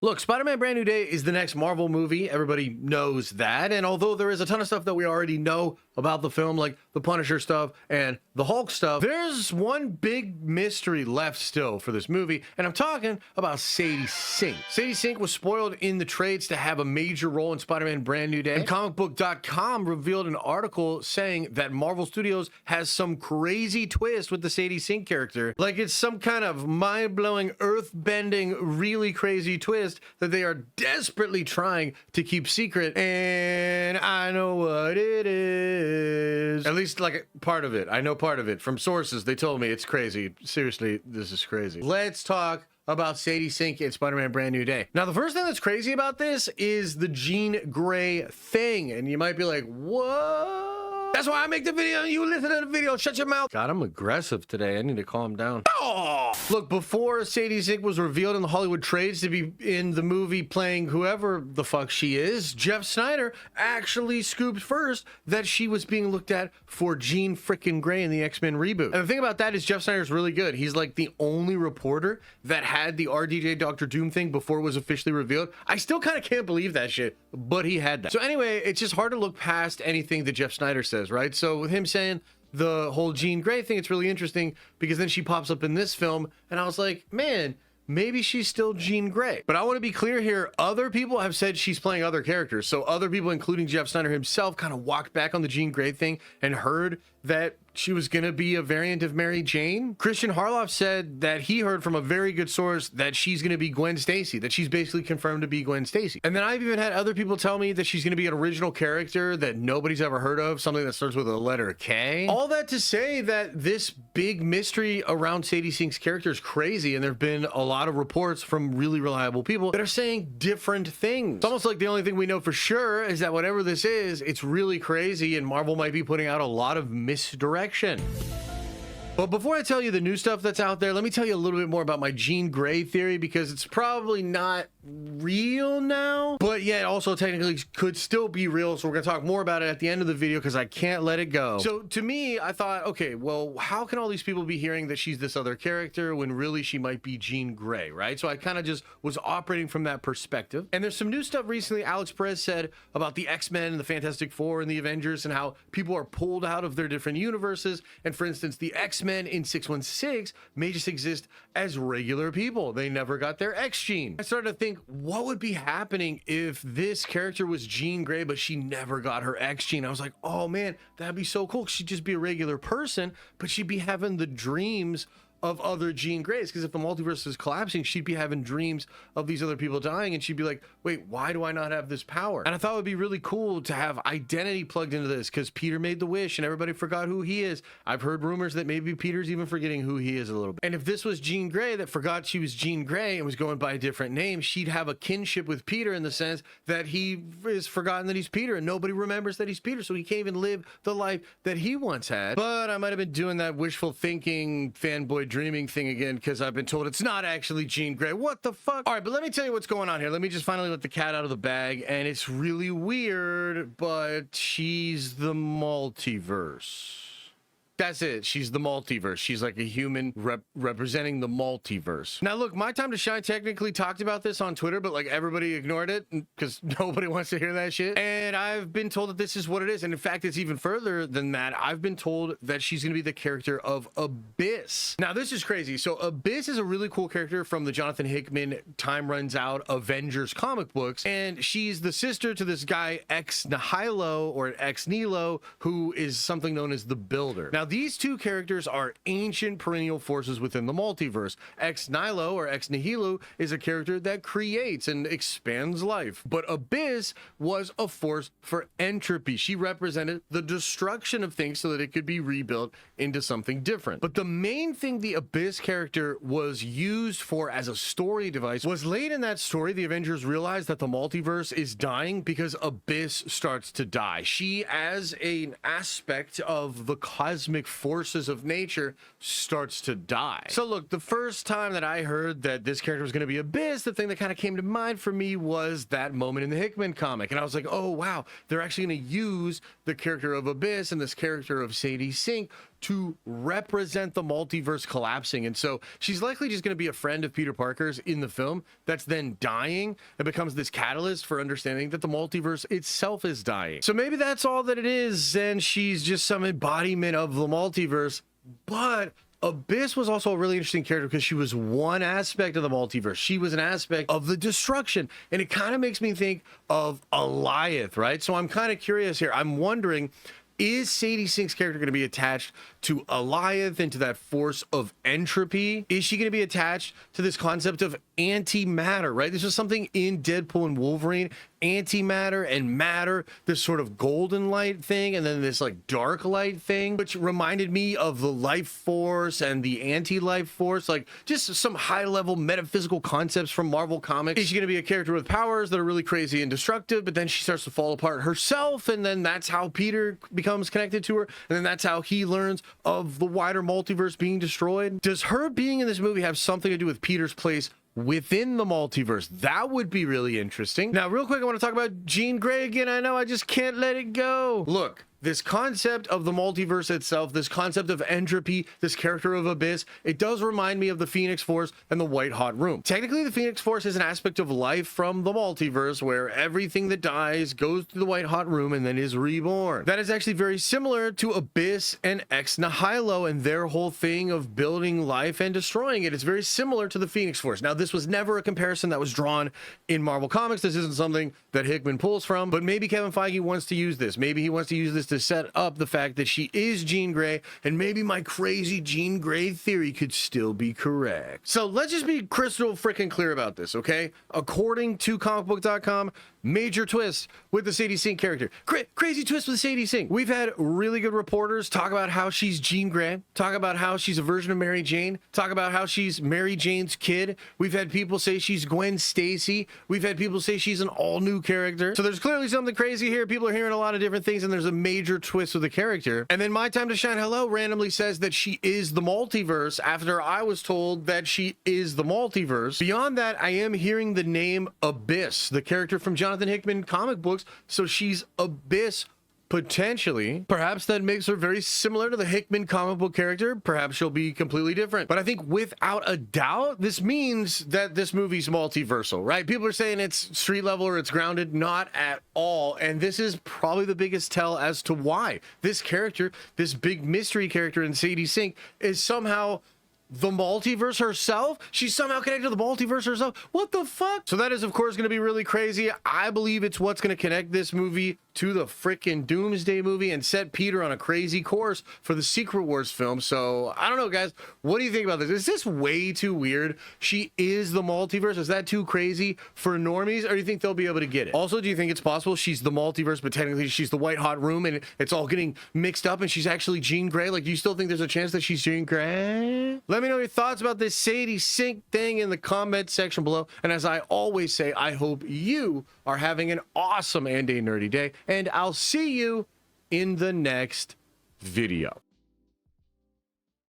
Look, Spider-Man Brand New Day is the next Marvel movie. Everybody knows that. And although there is a ton of stuff that we already know about the film, like the Punisher stuff and the Hulk stuff, there's one big mystery left still for this movie. And I'm talking about Sadie Sink. Sadie Sink was spoiled in the trades to have a major role in Spider-Man Brand New Day. And comicbook.com revealed an article saying that Marvel Studios has some crazy twist with the Sadie Sink character. Like it's some kind of mind-blowing, earth-bending, really crazy twist that they are desperately trying to keep secret, and I know what it is. At least like part of it. I know part of it from sources. They told me it's crazy. Seriously, this is crazy. Let's talk about Sadie Sink in Spider-Man Brand New Day. Now, the first thing that's crazy about this is the Jean Grey thing, and you might be like, what? That's why I make the video and you listen to the video. Shut your mouth. God, I'm aggressive today. I need to calm down. Oh! Look, before Sadie Sink was revealed in the Hollywood trades to be in the movie playing whoever the fuck she is, Jeff Snyder actually scooped first that she was being looked at for Jean frickin' Grey in the X-Men reboot. And the thing about that is Jeff Snyder's really good. He's like the only reporter that had the RDJ Dr. Doom thing before it was officially revealed. I still kind of can't believe that shit, but he had that. So anyway, it's just hard to look past anything that Jeff Snyder says, right? So with him saying the whole Jean Grey thing, it's really interesting because then she pops up in this film and I was like, man, maybe she's still Jean Grey. But I want to be clear here, other people have said she's playing other characters. So other people, including Jeff Snyder himself, kind of walked back on the Jean Grey thing and heard that she was going to be a variant of Mary Jane. Christian Harloff said that he heard from a very good source that she's going to be Gwen Stacy, that she's basically confirmed to be Gwen Stacy. And then I've even had other people tell me that she's going to be an original character that nobody's ever heard of, something that starts with a letter K. All that to say that this big mystery around Sadie Sink's character is crazy, and there have been a lot of reports from really reliable people that are saying different things. It's almost like the only thing we know for sure is that whatever this is, it's really crazy, and Marvel might be putting out a lot of misdirection. But before I tell you the new stuff that's out there, let me tell you a little bit more about my Jean Grey theory, because it's probably not real now, but yet also technically could still be real. So we're going to talk more about it at the end of the video because I can't let it go. So to me, I thought, okay, well, how can all these people be hearing that she's this other character when really she might be Jean Grey, right? So I kind of just was operating from that perspective. And there's some new stuff recently Alex Perez said about the X-Men and the Fantastic Four and the Avengers and how people are pulled out of their different universes. And for instance, the X-Men in 616 may just exist as regular people. They never got their X gene. I started to think, what would be happening if this character was Jean Grey, but she never got her X gene? I was like, oh man, that'd be so cool. She'd just be a regular person, but she'd be having the dreams of other Jean Greys, because if the multiverse is collapsing, she'd be having dreams of these other people dying, and she'd be like, wait, why do I not have this power? And I thought it would be really cool to have identity plugged into this, because Peter made the wish and everybody forgot who he is. I've heard rumors that maybe Peter's even forgetting who he is a little bit. And if this was Jean Grey that forgot she was Jean Grey and was going by a different name, she'd have a kinship with Peter in the sense that he is forgotten that he's Peter and nobody remembers that he's Peter, so he can't even live the life that he once had. But I might have been doing that wishful thinking fanboy dreaming thing again, because I've been told it's not actually Jean Grey. What the fuck? All right, but let me tell you what's going on here. Let me just finally let the cat out of the bag, and it's really weird, but she's the multiverse. That's it. She's the multiverse. She's like a human representing the multiverse. Now, look, My Time to Shine technically talked about this on Twitter, but like everybody ignored it because nobody wants to hear that shit. And I've been told that this is what it is. And in fact, it's even further than that. I've been told that she's going to be the character of Abyss. Now, this is crazy. So Abyss is a really cool character from the Jonathan Hickman Time Runs Out Avengers comic books. And she's the sister to this guy, Ex Nihilo or Ex Nihilo, who is something known as the Builder. Now, these two characters are ancient perennial forces within the multiverse. Ex Nihilo or Ex Nihilo is a character that creates and expands life. But Abyss was a force for entropy. She represented the destruction of things so that it could be rebuilt into something different. But the main thing the Abyss character was used for as a story device was late in that story, the Avengers realized that the multiverse is dying because Abyss starts to die. She, as an aspect of the cosmic forces of nature, starts to die. So look, the first time that I heard that this character was going to be Abyss, the thing that kind of came to mind for me was that moment in the Hickman comic. And I was like, oh wow, they're actually going to use the character of Abyss and this character of Sadie Sink to represent the multiverse collapsing. And so she's likely just going to be a friend of Peter Parker's in the film that's then dying and becomes this catalyst for understanding that the multiverse itself is dying. So maybe that's all that it is, and she's just some embodiment of the multiverse. But Abyss was also a really interesting character because she was one aspect of the multiverse. She was an aspect of the destruction. And it kind of makes me think of Alioth, right? So I'm kind of curious here. I'm wondering, is Sadie Sink's character going to be attached to Alioth and to that force of entropy? Is she going to be attached to this concept of antimatter, right? This was something in Deadpool and Wolverine, antimatter and matter, this sort of golden light thing, and then this like dark light thing, which reminded me of the life force and the anti-life force, like just some high-level metaphysical concepts from Marvel Comics. Is she going to be a character with powers that are really crazy and destructive, but then she starts to fall apart herself, and then that's how Peter becomes connected to her, and then that's how he learns of the wider multiverse being destroyed? Does her being in this movie have something to do with Peter's place within the multiverse? That would be really interesting. Now, real quick, I want to talk about Jean Grey again. I know, I just can't let it go. Look, this concept of the multiverse itself, this concept of entropy, this character of Abyss, it does remind me of the Phoenix Force and the White Hot Room. Technically, the Phoenix Force is an aspect of life from the multiverse where everything that dies goes to the White Hot Room and then is reborn. That is actually very similar to Abyss and Ex Nihilo and their whole thing of building life and destroying it. It's very similar to the Phoenix Force. Now, this was never a comparison that was drawn in Marvel Comics. This isn't something that Hickman pulls from, but maybe Kevin Feige wants to use this. Maybe he wants to use this to set up the fact that she is Jean Grey, and maybe my crazy Jean Grey theory could still be correct. So let's just be crystal freaking clear about this, okay? According to comicbook.com, major twist with the Sadie Sink character. Crazy twist with Sadie Sink. We've had really good reporters talk about how she's Jean Grey, talk about how she's a version of Mary Jane, talk about how she's Mary Jane's kid. We've had people say she's Gwen Stacy. We've had people say she's an all-new character. So there's clearly something crazy here. People are hearing a lot of different things, and there's a major twist with the character. And then My Time to Shine Hello randomly says that she is the multiverse after I was told that she is the multiverse. Beyond that, I am hearing the name Abyss, the character from Jonathan Hickman comic books. So she's Abyss potentially. Perhaps that makes her very similar to the Hickman comic book character. Perhaps she'll be completely different. But I think without a doubt, this means that this movie's multiversal, right? People are saying it's street level or it's grounded. Not at all. And this is probably the biggest tell as to why this character, this big mystery character in Sadie Sink, is somehow the multiverse herself. She's somehow connected to the multiverse herself. What the fuck? So that is, of course, going to be really crazy. I believe it's what's going to connect this movie to the freaking Doomsday movie and set Peter on a crazy course for the Secret Wars film. So I don't know, guys. What do you think about this? Is this way too weird? She is the multiverse. Is that too crazy for normies, or do you think they'll be able to get it? Also, do you think it's possible she's the multiverse, but technically she's the White Hot Room and it's all getting mixed up and she's actually Jean Grey? Like, do you still think there's a chance that she's Jean Grey? Let me know your thoughts about this Sadie Sink thing in the comment section below. And as I always say, I hope you are having an awesome and a nerdy day, and I'll see you in the next video.